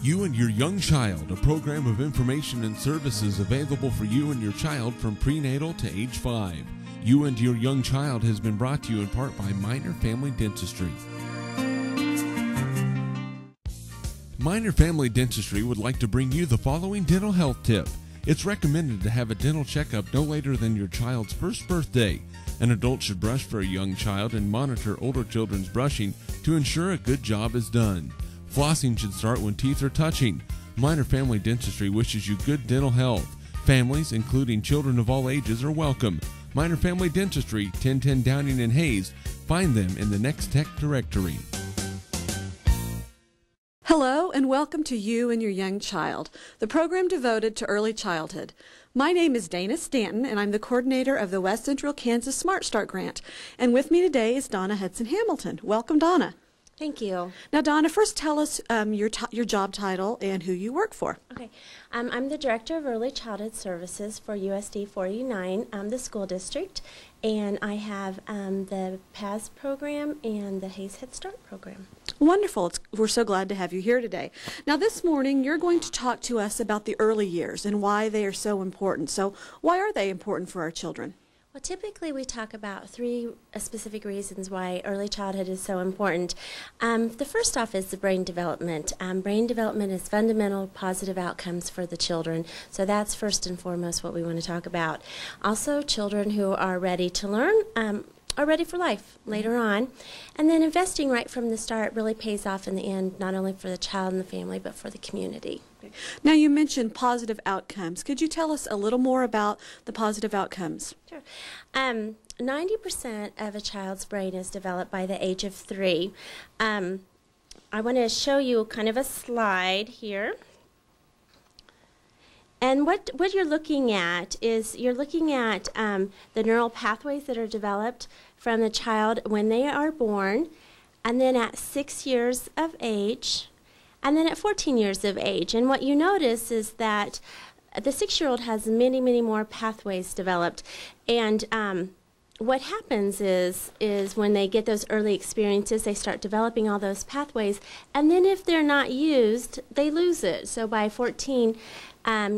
You and Your Young Child, a program of information and services available for you and your child from prenatal to age 5. You and Your Young Child has been brought to you in part by Minor Family Dentistry. Minor Family Dentistry would like to bring you the following dental health tip. It's recommended to have a dental checkup no later than your child's first birthday. An adult should brush for a young child and monitor older children's brushing to ensure a good job is done. Flossing should start when teeth are touching. Minor Family Dentistry wishes you good dental health. Families, including children of all ages, are welcome. Minor Family Dentistry, 1010 Downing and Hayes. Find them in the Next Tech directory. Hello and welcome to You and Your Young Child, the program devoted to early childhood. My name is Dana Stanton and I'm the coordinator of the West Central Kansas Smart Start Grant. And with me today is Donna Hudson-Hamilton. Welcome, Donna. Thank you. Now, Donna, first tell us your job title and who you work for. Okay. I'm the Director of Early Childhood Services for USD 49, the school district, and I have the PAS program and the Hayes Head Start program. Wonderful. We're so glad to have you here today. Now, this morning, you're going to talk to us about the early years and why they are so important. So, why are they important for our children? Well, typically we talk about three specific reasons why early childhood is so important. The first off is the brain development. Brain development is fundamental positive outcomes for the children, so that's first and foremost what we want to talk about. Also, children who are ready to learn are ready for life later on. And then investing right from the start really pays off in the end, not only for the child and the family, but for the community. Now, you mentioned positive outcomes. Could you tell us a little more about the positive outcomes? Sure. 90% of a child's brain is developed by the age of 3. I want to show you kind of a slide here. And what you're looking at is you're looking at the neural pathways that are developed from the child when they are born, and then at 6 years of age, and then at 14 years of age. And what you notice is that the 6-year-old has many, many more pathways developed. And what happens is when they get those early experiences, they start developing all those pathways. And then if they're not used, they lose it. So by 14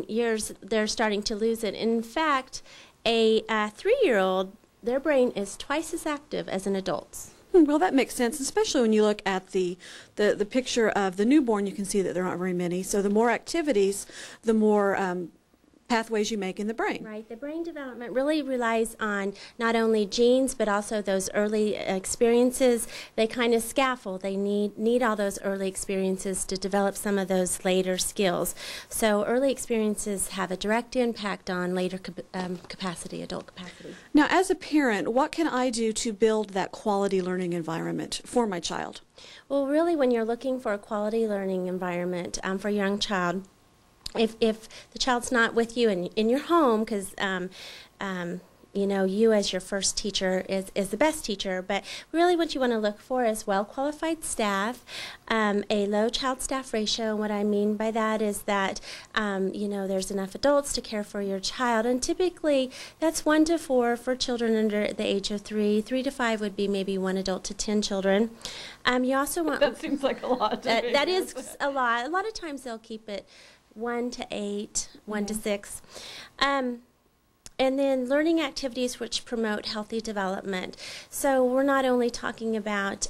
years, they're starting to lose it. In fact, a 3-year-old, their brain is twice as active as an adult's. Well, that makes sense, especially when you look at the picture of the newborn. You can see that there aren't very many. So the more activities, the more pathways you make in the brain. Right. The brain development really relies on not only genes, but also those early experiences. They kind of scaffold. They need all those early experiences to develop some of those later skills. So early experiences have a direct impact on later capacity, adult capacity. Now, as a parent, what can I do to build that quality learning environment for my child? Well, really, when you're looking for a quality learning environment for a young child, if the child's not with you in your home, because you know, you as your first teacher is the best teacher, but really what you want to look for is well-qualified staff, a low child staff ratio. And what I mean by that is that, you know, there's enough adults to care for your child. And typically that's 1 to 4 for children under the age of 3. 3 to 5 would be maybe 1 adult to 10 children. You also want... That seems like a lot to me. That is a lot. A lot of times they'll keep it 1 to 8, 1 to 6. And then learning activities which promote healthy development. So we're not only talking about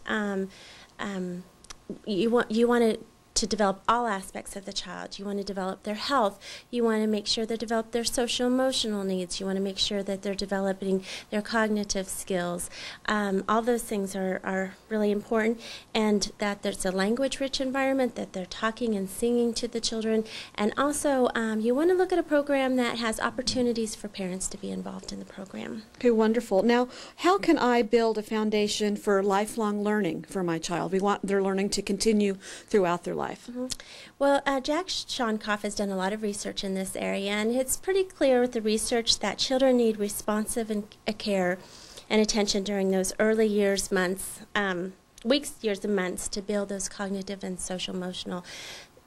you want to develop all aspects of the child. You want to develop their health. You want to make sure they develop their social emotional needs. You want to make sure that they're developing their cognitive skills. All those things are really important, and that there's a language-rich environment, that they're talking and singing to the children. And also, you want to look at a program that has opportunities for parents to be involved in the program. Okay, wonderful. Now, how can I build a foundation for lifelong learning for my child? We want their learning to continue throughout their life. Well, Jack Shonkoff has done a lot of research in this area, and it's pretty clear with the research that children need responsive care and attention during those early years, months, weeks, years, and months to build those cognitive and social emotional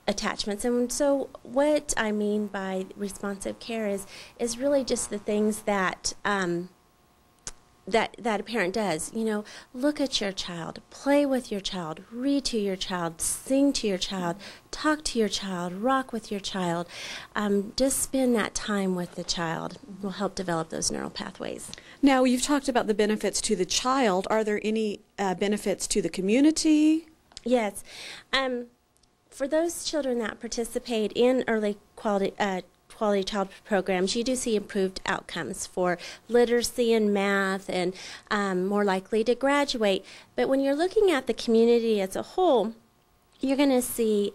attachments. And so what I mean by responsive care is really just the things that that a parent does. Look at your child, play with your child, read to your child, sing to your child, talk to your child, rock with your child. Just spend that time with the child will help develop those neural pathways. Now, you've talked about the benefits to the child. Are there any benefits to the community? Yes. For those children that participate in early quality child programs, you do see improved outcomes for literacy and math, and more likely to graduate. But when you're looking at the community as a whole, you're going to see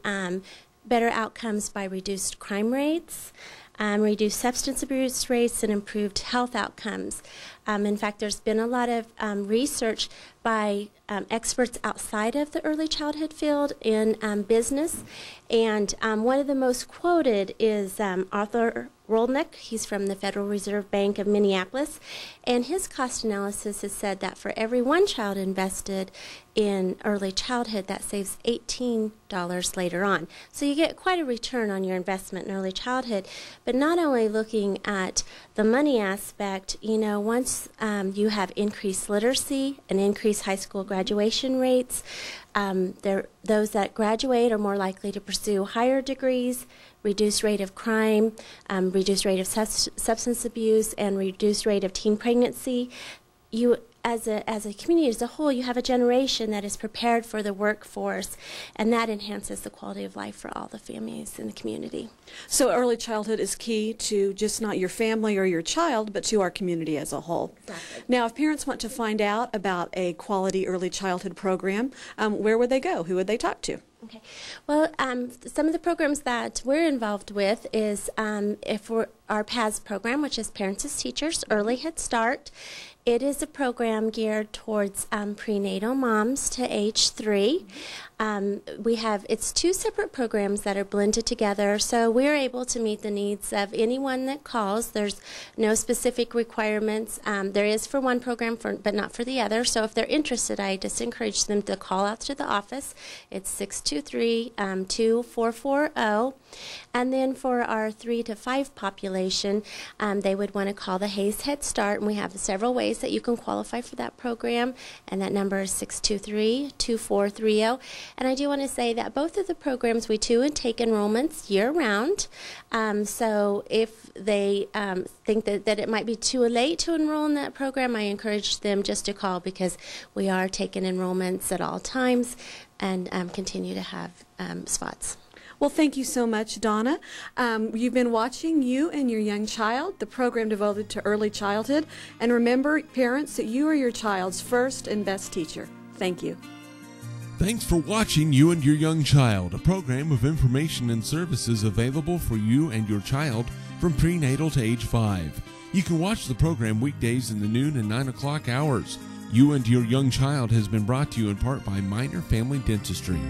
better outcomes by reduced crime rates, reduced substance abuse rates, and improved health outcomes. In fact, there's been a lot of research by experts outside of the early childhood field in business, and one of the most quoted is Arthur Rolnick. He's from the Federal Reserve Bank of Minneapolis, and his cost analysis has said that for every one child invested in early childhood, that saves $18 later on. So you get quite a return on your investment in early childhood. But not only looking at the money aspect, once you have increased literacy and increased high school graduation rates, those that graduate are more likely to pursue higher degrees, reduced rate of crime, reduced rate of substance abuse, and reduced rate of teen pregnancy. You, as a community as a whole, you have a generation that is prepared for the workforce, and that enhances the quality of life for all the families in the community. So early childhood is key to just not your family or your child, but to our community as a whole. Exactly. Now, if parents want to find out about a quality early childhood program, where would they go? Who would they talk to? Okay. Well, some of the programs that we're involved with is our PAS program, which is Parents as Teachers, Early Head Start. It is a program geared towards prenatal moms to age 3. It's 2 separate programs that are blended together, so we're able to meet the needs of anyone that calls. There's no specific requirements. There is for one program, but not for the other. So if they're interested, I just encourage them to call out to the office. It's 623-2440. And then for our 3 to 5 population, they would want to call the Hayes Head Start, and we have several ways that you can qualify for that program, and that number is 623-2430. And I do want to say that both of the programs, we do take enrollments year-round. So if they think that it might be too late to enroll in that program, I encourage them just to call, because we are taking enrollments at all times and continue to have spots. Well, thank you so much, Donna. You've been watching You and Your Young Child, the program devoted to early childhood. And remember, parents, that you are your child's first and best teacher. Thank you. Thanks for watching You and Your Young Child, a program of information and services available for you and your child from prenatal to age 5. You can watch the program weekdays in the noon and 9 o'clock hours. You and Your Young Child has been brought to you in part by Minor Family Dentistry.